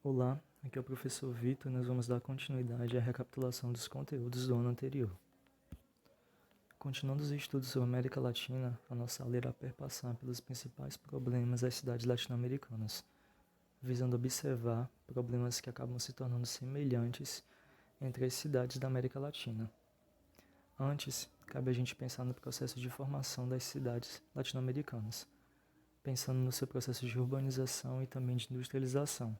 Olá, aqui é o professor Vitor e nós vamos dar continuidade à recapitulação dos conteúdos do ano anterior. Continuando os estudos sobre a América Latina, a nossa aula irá perpassar pelos principais problemas das cidades latino-americanas, visando observar problemas que acabam se tornando semelhantes entre as cidades da América Latina. Antes, cabe a gente pensar no processo de formação das cidades latino-americanas, pensando no seu processo de urbanização e também de industrialização,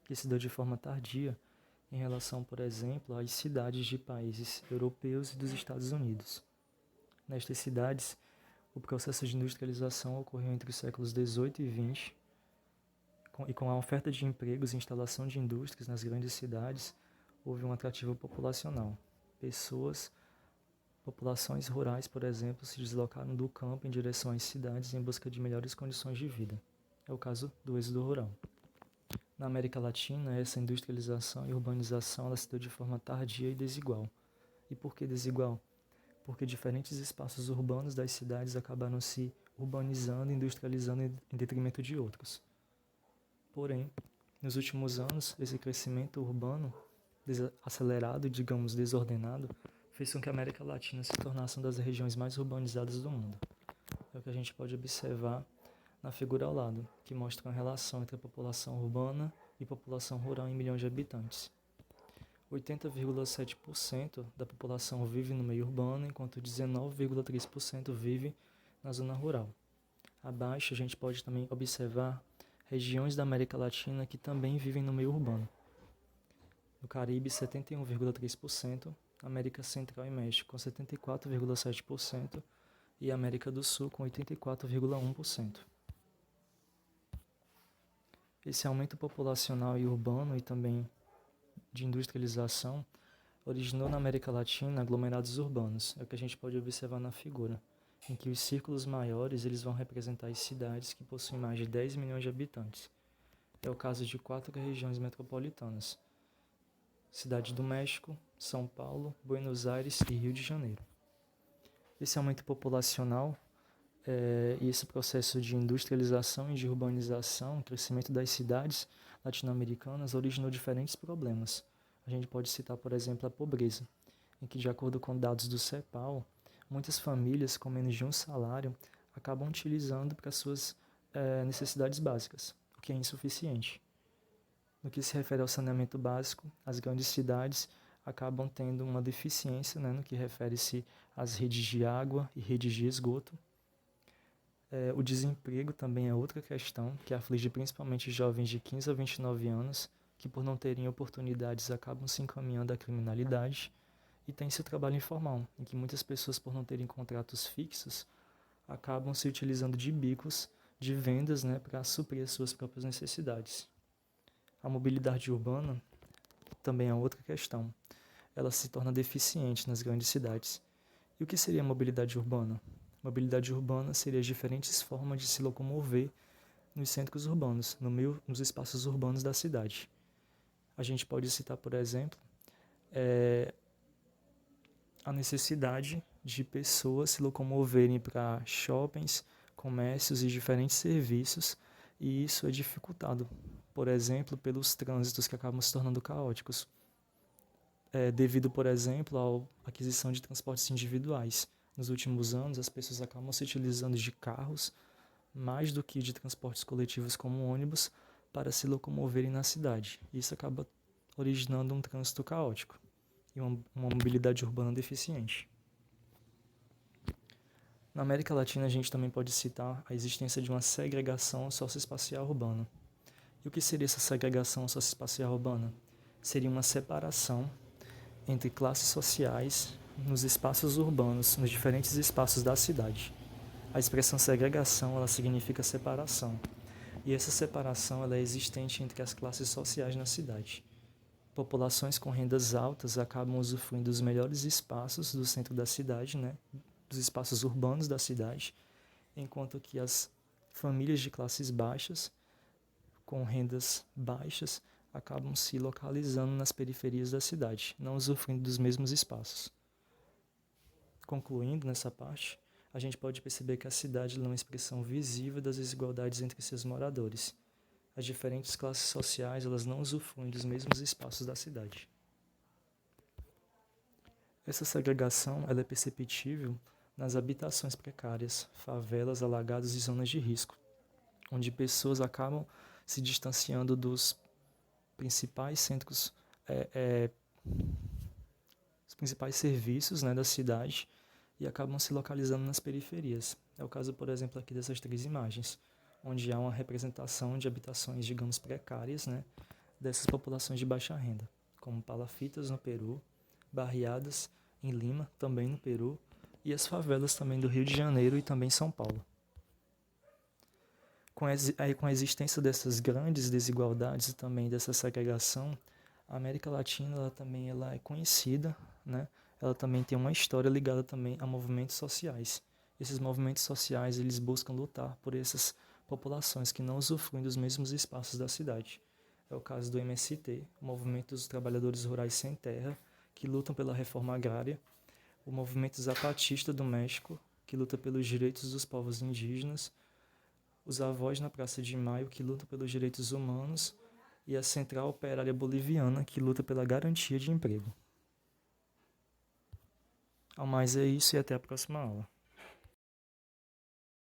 que se deu de forma tardia em relação, por exemplo, às cidades de países europeus e dos Estados Unidos. Nestas cidades, o processo de industrialização ocorreu entre os séculos XVIII e XX, e com a oferta de empregos e instalação de indústrias nas grandes cidades, houve um atrativo populacional. Populações rurais, por exemplo, se deslocaram do campo em direção às cidades em busca de melhores condições de vida. É o caso do êxodo rural. Na América Latina, essa industrialização e urbanização ela se deu de forma tardia e desigual. E por que desigual? Porque diferentes espaços urbanos das cidades acabaram se urbanizando e industrializando em detrimento de outros. Porém, nos últimos anos, esse crescimento urbano acelerado e, digamos, desordenado, fez com que a América Latina se tornasse uma das regiões mais urbanizadas do mundo. É o que a gente pode observar na figura ao lado, que mostra a relação entre a população urbana e população rural em milhões de habitantes. 80,7% da população vive no meio urbano, enquanto 19,3% vive na zona rural. Abaixo, a gente pode também observar regiões da América Latina que também vivem no meio urbano. No Caribe, 71,3%, América Central e México, com 74,7%, e América do Sul, com 84,1%. Esse aumento populacional e urbano e também de industrialização originou na América Latina aglomerados urbanos, é o que a gente pode observar na figura, em que os círculos maiores eles vão representar as cidades que possuem mais de 10 milhões de habitantes. É o caso de 4 regiões metropolitanas: Cidade do México, São Paulo, Buenos Aires e Rio de Janeiro. Esse aumento populacional e esse processo de industrialização e de urbanização, o crescimento das cidades latino-americanas originou diferentes problemas. A gente pode citar, por exemplo, a pobreza, em que, de acordo com dados do CEPAL, muitas famílias com menos de um salário acabam utilizando para suas necessidades básicas, o que é insuficiente. No que se refere ao saneamento básico, as grandes cidades acabam tendo uma deficiência, no que refere-se às redes de água e redes de esgoto. O desemprego também é outra questão que aflige principalmente jovens de 15 a 29 anos, que por não terem oportunidades acabam se encaminhando à criminalidade. E tem-se o trabalho informal, em que muitas pessoas, por não terem contratos fixos, acabam se utilizando de bicos, de vendas, para suprir as suas próprias necessidades. A mobilidade urbana também é outra questão. Ela se torna deficiente nas grandes cidades. E o que seria a mobilidade urbana? Mobilidade urbana seria as diferentes formas de se locomover nos centros urbanos, nos espaços urbanos da cidade. A gente pode citar, por exemplo, a necessidade de pessoas se locomoverem para shoppings, comércios e diferentes serviços, e isso é dificultado, por exemplo, pelos trânsitos que acabam se tornando caóticos, devido, por exemplo, à aquisição de transportes individuais. Nos últimos anos, as pessoas acabam se utilizando de carros mais do que de transportes coletivos como ônibus para se locomoverem na cidade. Isso acaba originando um trânsito caótico e uma mobilidade urbana deficiente. Na América Latina, a gente também pode citar a existência de uma segregação socioespacial urbana. E o que seria essa segregação socioespacial urbana? Seria uma separação entre classes sociais nos espaços urbanos, nos diferentes espaços da cidade. A expressão segregação, ela significa separação. E essa separação ela é existente entre as classes sociais na cidade. Populações com rendas altas acabam usufruindo dos melhores espaços do centro da cidade, dos espaços urbanos da cidade, enquanto que as famílias de classes baixas, com rendas baixas, acabam se localizando nas periferias da cidade, não usufruindo dos mesmos espaços. Concluindo nessa parte, a gente pode perceber que a cidade é uma expressão visível das desigualdades entre seus moradores. as diferentes classes sociais elas não usufruem dos mesmos espaços da cidade. Essa segregação ela é perceptível nas habitações precárias, favelas, alagados e zonas de risco, onde pessoas acabam se distanciando dos principais centros, os principais serviços, né, da cidade e acabam se localizando nas periferias. É o caso, por exemplo, aqui dessas 3 imagens, onde há uma representação de habitações, digamos, precárias, né, dessas populações de baixa renda, como palafitas no Peru, barriadas em Lima, também no Peru, e as favelas também do Rio de Janeiro e também São Paulo. Com a existência dessas grandes desigualdades e também dessa segregação, a América Latina ela é conhecida, né? Ela também tem uma história ligada também a movimentos sociais. Esses movimentos sociais eles buscam lutar por essas populações que não usufruem dos mesmos espaços da cidade. É o caso do MST, o Movimento dos Trabalhadores Rurais Sem Terra, que lutam pela reforma agrária, o Movimento Zapatista do México, que luta pelos direitos dos povos indígenas, os Avós na Praça de Maio, que lutam pelos direitos humanos, e a Central Operária Boliviana, que luta pela garantia de emprego. Ao mais é isso e até a próxima aula.